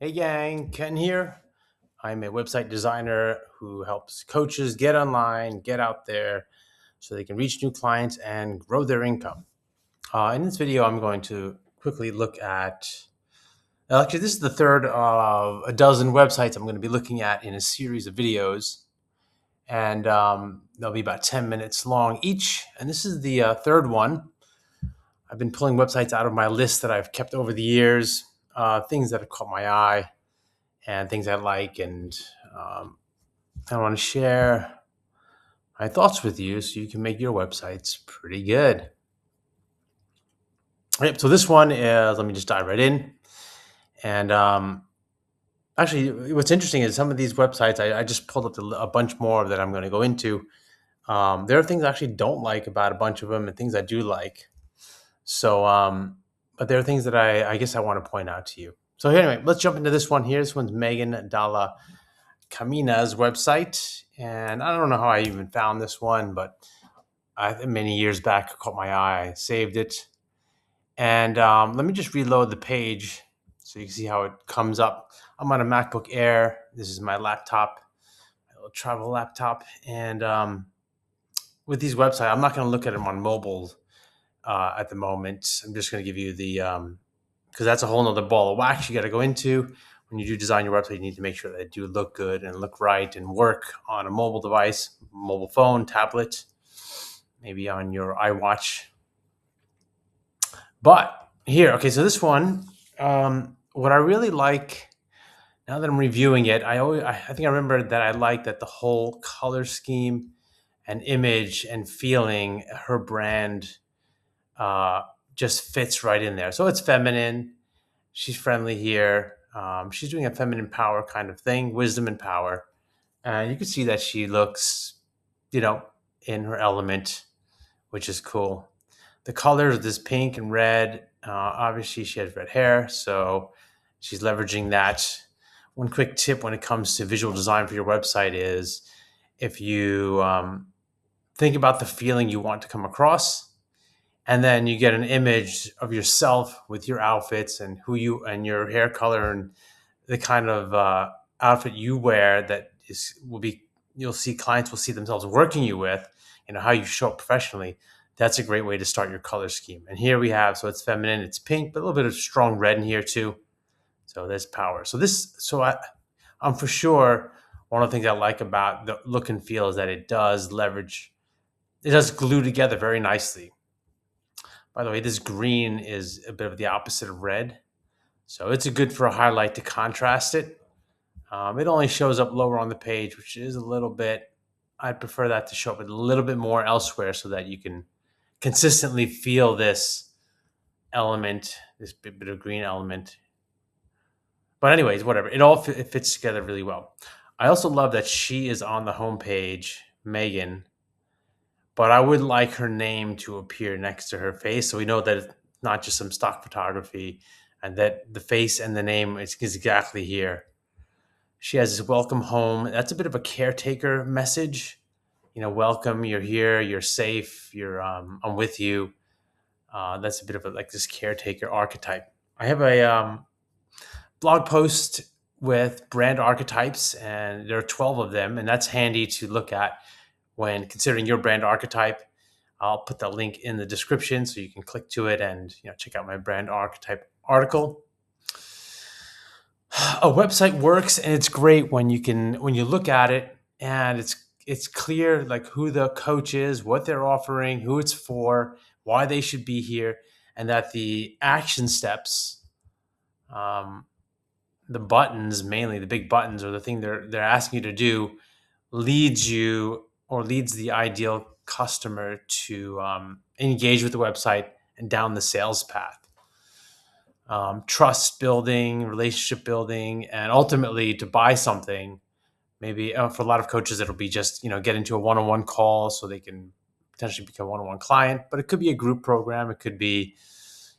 Hey gang, Ken here. I'm a website designer who helps coaches get online, get out there so they can reach new clients and grow their income. In this video, I'm going to quickly look at, actually, this is the third of a dozen websites I'm going to be looking at in a series of videos. And they'll be about 10 minutes long each. And this is the third one. I've been pulling websites out of my list that I've kept over the years, things that have caught my eye and things I like, and I want to share my thoughts with you so you can make your websites pretty good. Yep, so this one is, let me just dive right in. And actually, what's interesting is some of these websites, I just pulled up a bunch more that I'm going to go into. There are things I actually don't like about a bunch of them and things I do like. So, but there are things that I guess I want to point out to you. So anyway, let's jump into this one here. This one's Megan Dalla Camina's website. And I don't know how I even found this one, but many years back, it caught my eye. I saved it. And let me just reload the page so you can see how it comes up. I'm on a MacBook Air. This is my laptop, my little travel laptop. And with these websites, I'm not going to look at them on mobile at the moment. I'm just going to give you the, because that's a whole nother ball of wax you got to go into. When you do design your website, you need to make sure that they do look good and look right and work on a mobile device, mobile phone, tablet, maybe on your iWatch. But here, okay, so this one, what I really like now that I'm reviewing it, I think I remember that I like that the whole color scheme and image and feeling, her brand uh, just fits right in there. So it's feminine. She's friendly here. She's doing a feminine power kind of thing, wisdom and power. And you can see that she looks, you know, in her element, which is cool. The colors, this pink and red, obviously she has red hair, so she's leveraging that. One quick tip when it comes to visual design for your website is if you think about the feeling you want to come across, and then you get an image of yourself with your outfits and who you and your hair color and the kind of outfit you wear that will be, you'll see clients will see themselves working you with, how you show up professionally. That's a great way to start your color scheme. And here we have, so it's feminine, it's pink, but a little bit of strong red in here too. So there's power. I'm for sure, one of the things I like about the look and feel is that it does glue together very nicely. By the way, this green is a bit of the opposite of red. So it's good for a highlight to contrast it. It only shows up lower on the page, which is a little bit, I'd prefer that to show up a little bit more elsewhere so that you can consistently feel this element, this bit of green element. But anyways, whatever. It fits together really well. I also love that she is on the homepage, Megan, but I would like her name to appear next to her face so we know that it's not just some stock photography and that the face and the name is exactly here. She has this welcome home. That's a bit of a caretaker message. Welcome, you're here, you're safe, I'm with you. That's a bit of like this caretaker archetype. I have a blog post with brand archetypes, and there are 12 of them, and that's handy to look at when considering your brand archetype. I'll put that link in the description so you can click to it and check out my brand archetype article. A website works, and it's great when you look at it and it's clear like who the coach is, what they're offering, who it's for, why they should be here, and that the action steps, um, the buttons, mainly the big buttons, or the thing they're asking you to do, leads the ideal customer to engage with the website and down the sales path. Trust building, relationship building, and ultimately to buy something. Maybe for a lot of coaches, it'll be just get into a one-on-one call so they can potentially become a one-on-one client. But it could be a group program. It could be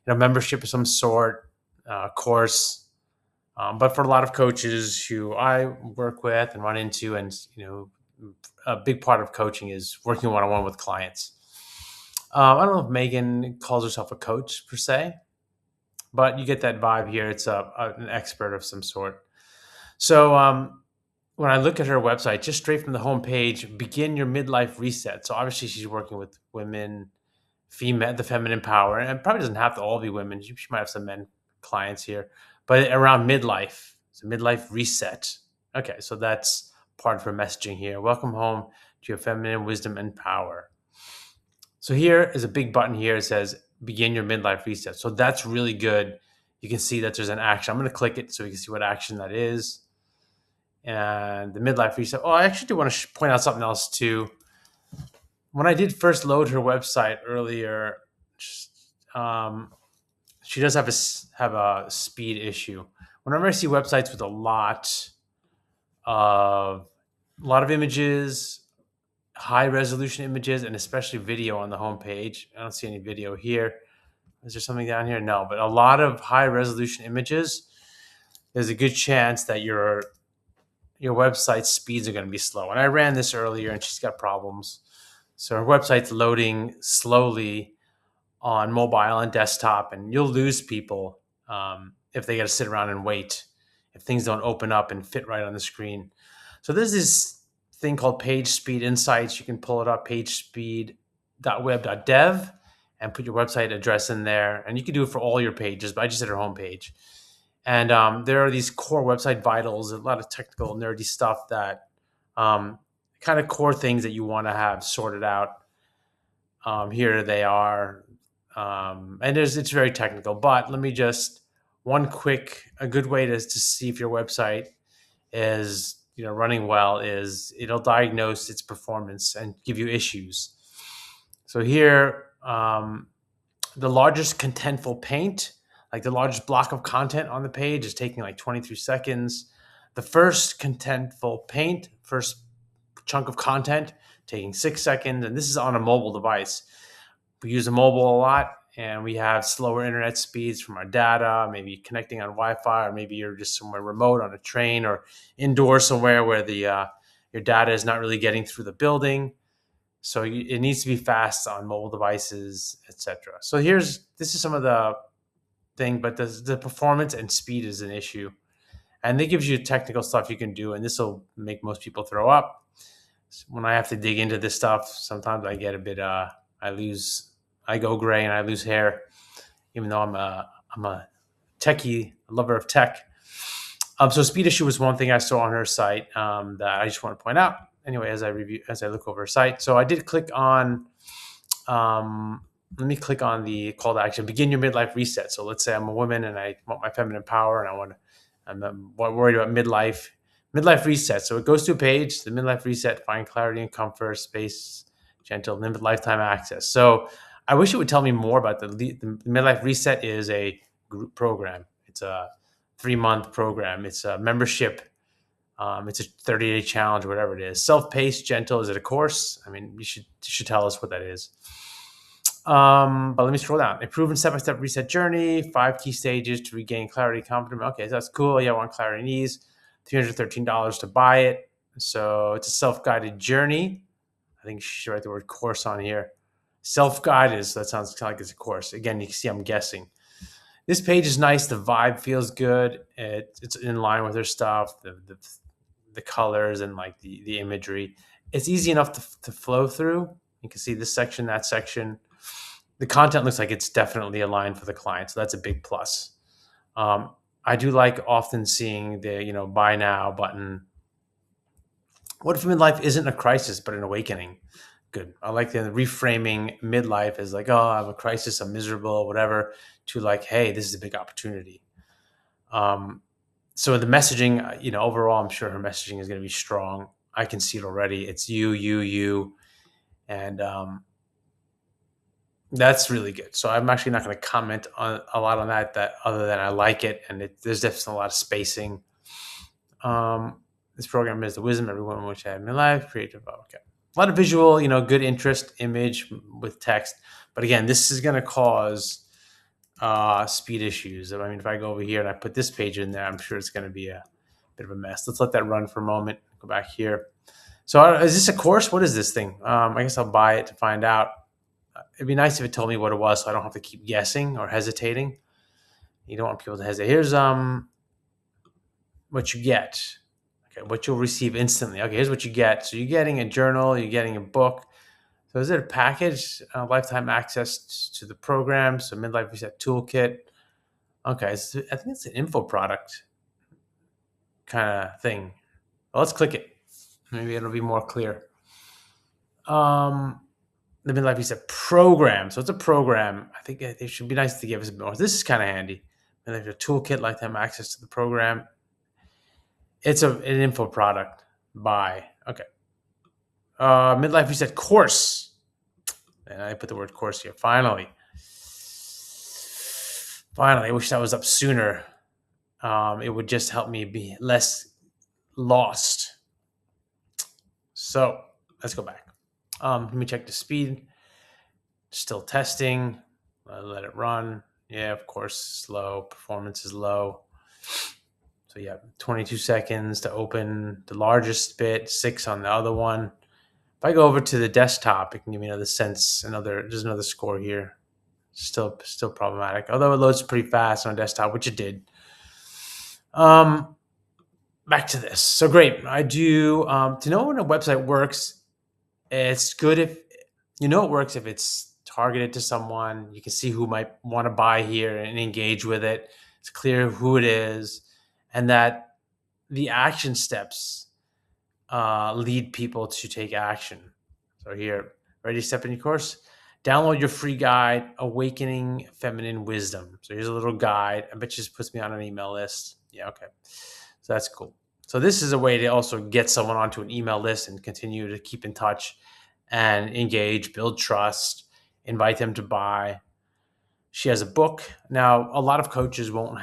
membership of some sort, course. But for a lot of coaches who I work with and run into, and a big part of coaching is working one-on-one with clients. I don't know if Megan calls herself a coach per se, but you get that vibe here. It's an expert of some sort. So when I look at her website, just straight from the homepage, begin your midlife reset. So obviously she's working with women, female, the feminine power, and it probably doesn't have to all be women. She might have some men clients here, but around midlife, so midlife reset. Okay, so that's part of her messaging here. Welcome home to your feminine wisdom and power. So here is a big button here. It says begin your midlife reset. So that's really good. You can see that there's an action. I'm going to click it so you can see what action that is. And the midlife reset. Oh, I actually do want to point out something else too. When I did first load her website earlier, um, she does have a speed issue. Whenever I see websites with a lot of images, high resolution images, and especially video on the homepage. I don't see any video here. Is there something down here? No, but a lot of high resolution images. There's a good chance that your website speeds are going to be slow. And I ran this earlier, and she's got problems. So her website's loading slowly on mobile and desktop, and you'll lose people if they got to sit around and wait, if things don't open up and fit right on the screen. So there's this thing called PageSpeed Insights. You can pull it up, pagespeed.web.dev, and put your website address in there. And you can do it for all your pages, but I just did her homepage. And there are these core website vitals, a lot of technical, nerdy stuff that kind of core things that you want to have sorted out. Here they are. And it's very technical, but let me just a good way to see if your website is running well is it'll diagnose its performance and give you issues. So here, the largest contentful paint, like the largest block of content on the page, is taking like 23 seconds. The first contentful paint, first chunk of content, taking 6 seconds, and this is on a mobile device. We use a mobile a lot, and we have slower internet speeds from our data, maybe connecting on Wi-Fi, or maybe you're just somewhere remote on a train or indoors somewhere where your data is not really getting through the building. So it needs to be fast on mobile devices, etc. So this is some of the thing, but the performance and speed is an issue. And it gives you technical stuff you can do, and this will make most people throw up. When I have to dig into this stuff, sometimes I get a bit, I go gray and I lose hair, even though I'm a techie, a lover of tech. So speed issue was one thing I saw on her site that I just want to point out. Anyway, as I look over her site, so I did click on. Let me click on the call to action: begin your midlife reset. So let's say I'm a woman and I want my feminine power, and I'm worried about midlife reset. So it goes to a page, the midlife reset, find clarity and comfort, space, gentle, limited lifetime access. So I wish it would tell me more about the midlife reset is a group program. It's a 3-month program. It's a membership. It's a 30-day challenge, whatever it is. Self-paced, gentle. Is it a course? I mean, you should tell us what that is. But let me scroll down. A proven step-by-step reset journey, 5 key stages to regain clarity, confidence. Okay, so that's cool. Yeah, I want clarity and ease. $313 to buy it. So it's a self-guided journey. I think you should write the word course on here. Self-guided, so that sounds kind of like it's a course. Again, you can see I'm guessing. This page is nice. The vibe feels good. It's in line with her stuff. The colors and like the imagery. It's easy enough to flow through. You can see this section, that section. The content looks like it's definitely aligned for the client, so that's a big plus. I do like often seeing the buy now button. What if midlife isn't a crisis but an awakening? Good. I like the reframing midlife as like, oh, I have a crisis, I'm miserable, whatever, to like, hey, this is a big opportunity. So the messaging, overall, I'm sure her messaging is going to be strong. I can see it already. It's you, and that's really good. So I'm actually not going to comment on a lot on that other than I like it, and there's definitely a lot of spacing. This program is the wisdom everyone which I have in my life, creative. Okay. A lot of visual, good interest, image with text. But again, this is going to cause speed issues. I mean, if I go over here and I put this page in there, I'm sure it's going to be a bit of a mess. Let's let that run for a moment. Go back here. So is this a course? What is this thing? I guess I'll buy it to find out. It'd be nice if it told me what it was so I don't have to keep guessing or hesitating. You don't want people to hesitate. Here's what you get. Okay, what you'll receive instantly. Okay, here's what you get. So you're getting a journal, you're getting a book. So is it a package? Lifetime access to the program. So Midlife Reset Toolkit. Okay, I think it's an info product kind of thing. Well, let's click it. Maybe it'll be more clear. The Midlife Reset program. So it's a program. I think it should be nice to give us a bit more. This is kind of handy. Midlife Reset Toolkit, lifetime access to the program. It's an info product. Buy. Okay. Midlife Reset course. And I put the word course here. Finally. I wish that was up sooner. It would just help me be less lost. So let's go back. Let me check the speed. Still testing. Let it run. Yeah, of course, slow. Performance is low. So yeah, 22 seconds to open the largest bit, 6 on the other one. If I go over to the desktop, it can give me another sense. There's another score here. Still problematic. Although it loads pretty fast on desktop, which it did. Back to this. So great. I do to know when a website works. It's good if it works if it's targeted to someone. You can see who might want to buy here and engage with it. It's clear who it is, and that the action steps lead people to take action. So here, ready to step in your course? Download your free guide, Awakening Feminine Wisdom. So here's a little guide. I bet you just puts me on an email list. Yeah, okay. So that's cool. So this is a way to also get someone onto an email list and continue to keep in touch and engage, build trust, invite them to buy. She has a book. Now, a lot of coaches won't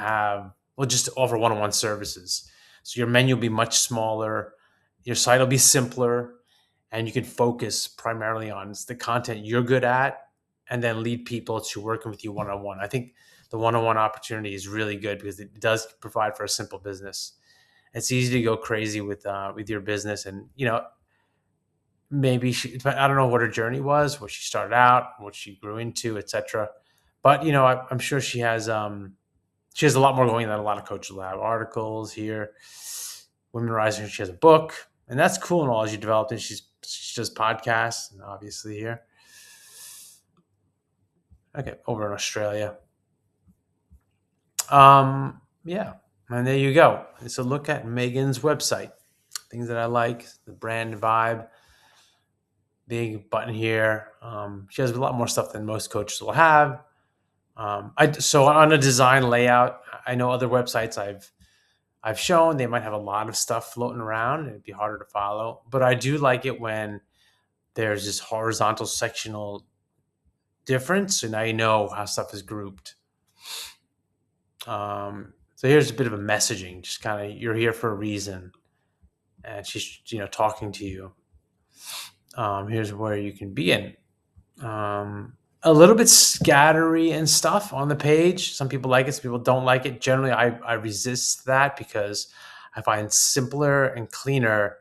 just offer one-on-one services. So your menu will be much smaller. Your site will be simpler, and you can focus primarily on the content you're good at and then lead people to working with you one-on-one. I think the one-on-one opportunity is really good because it does provide for a simple business. It's easy to go crazy with your business, and maybe I don't know what her journey was, what she started out, what she grew into, etc. But I'm sure she has a lot more going than a lot of coaches will have. Articles here, Women Rising. She has a book, and that's cool and all as you developed it. She does podcasts, and obviously here. Okay, over in Australia. Yeah. And there you go. So look at Megan's website. Things that I like, the brand vibe, big button here. She has a lot more stuff than most coaches will have. So on a design layout, I know other websites I've shown, they might have a lot of stuff floating around. It'd be harder to follow. But I do like it when there's this horizontal sectional difference. So now you know how stuff is grouped. So here's a bit of a messaging, just kind of, you're here for a reason. And she's, talking to you. Here's where you can begin. A little bit scattery and stuff on the page. Some people like it, some people don't like it. Generally, I resist that because I find simpler and cleaner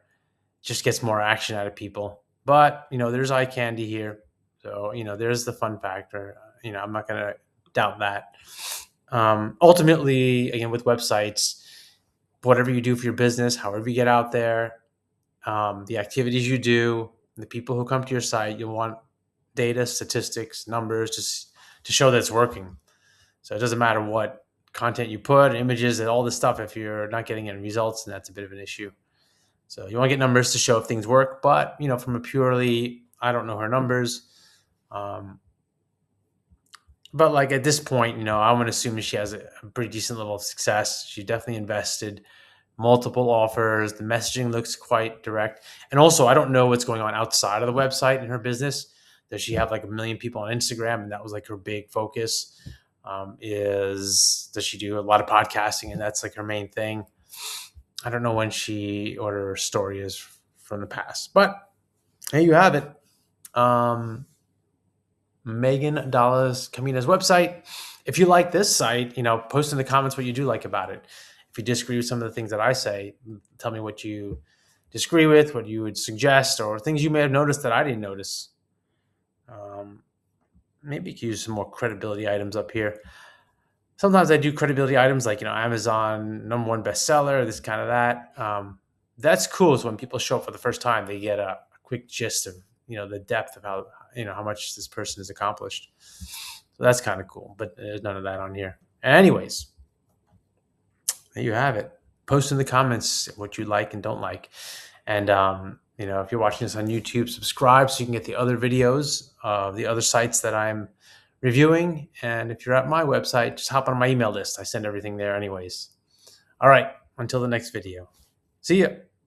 just gets more action out of people. But, there's eye candy here. So, there's the fun factor. I'm not going to doubt that. Ultimately, again, with websites, whatever you do for your business, however you get out there, the activities you do, the people who come to your site, you want data, statistics, numbers to show that it's working. So it doesn't matter what content you put, images, and all this stuff. If you're not getting any results, then that's a bit of an issue. So you want to get numbers to show if things work. But, from a purely, I don't know her numbers. But like at this point, I'm going to assume that she has a pretty decent level of success. She definitely invested multiple offers. The messaging looks quite direct. And also, I don't know what's going on outside of the website in her business. Does she have like 1 million people on Instagram, and that was like her big focus? Does she do a lot of podcasting, and that's like her main thing? I don't know when what her story is from the past, but there you have it. Megan Dallas Camina's website. If you like this site, post in the comments what you do like about it. If you disagree with some of the things that I say, tell me what you disagree with, what you would suggest, or things you may have noticed that I didn't notice. Maybe you can use some more credibility items up here. Sometimes I do credibility items like, Amazon #1 bestseller, this kind of that. That's cool. So when people show up for the first time, they get a quick gist of, the depth of how much this person has accomplished. So that's kind of cool, but there's none of that on here. Anyways, there you have it. Post in the comments what you like and don't like. And, if you're watching this on YouTube, subscribe so you can get the other videos of the other sites that I'm reviewing. And if you're at my website, just hop on my email list. I send everything there anyways. All right. Until the next video. See ya.